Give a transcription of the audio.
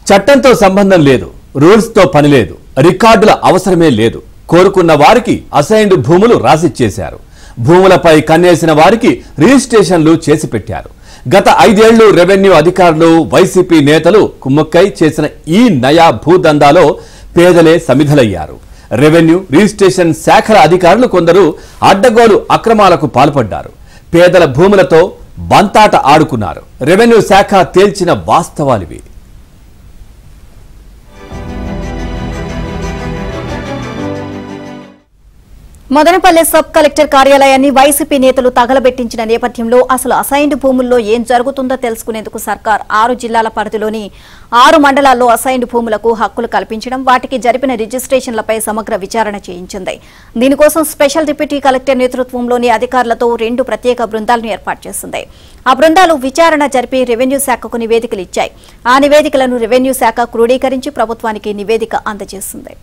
చట్టంతో సంబంధం లేదు, రూల్స్ తో పని లేదు, రికార్డుల అవసరమే లేదు. కోరుకున్న వారికి అసైన్డ్ భూములు రాసిచ్చేశారు. భూములపై కన్నేసిన వారికి రిజిస్ట్రేషన్లు చేసి పెట్టారు. గత 5 ఏళ్లు రెవెన్యూ అధికారులు, వైసీపీ నేతలు కుమ్మక్కై చేసిన ఈ నయా భూదందాలో పేదలే సమిధలయ్యారు. రెవెన్యూ, రిజిస్ట్రేషన్ శాఖల అధికారులు కొందరు అడ్డగోలు అక్రమాలకు పాల్పడ్డారు. పేదల భూములతో బంతాట ఆడుకున్నారు. రెవెన్యూ శాఖ తేల్చిన వాస్తవాలివి. మదనపల్లె సబ్ కలెక్టర్ కార్యాలయాన్ని వైసీపీ నేతలు తగలబెట్టించిన నేపథ్యంలో అసలు అసైన్డ్ భూముల్లో ఏం జరుగుతుందో తెలుసుకునేందుకు సర్కార్ 6 జిల్లాల పరిధిలోని 6 మండలాల్లో అసైన్డ్ భూములకు హక్కులు కల్పించడం, వాటికి జరిపిన రిజిస్ట్రేషన్లపై సమగ్ర విచారణ చేయించింది. దీనికోసం స్పెషల్ డిప్యూటీ కలెక్టర్ నేతృత్వంలోని అధికారులతో 2 ప్రత్యేక బృందాలను ఏర్పాటు చేసింది. ఆ బృందాలు విచారణ జరిపి రెవెన్యూ శాఖకు నివేదికలు ఇచ్చాయి. ఆ నివేదికలను రెవెన్యూ శాఖ క్రోడీకరించి ప్రభుత్వానికి నివేదిక అందజేసింది.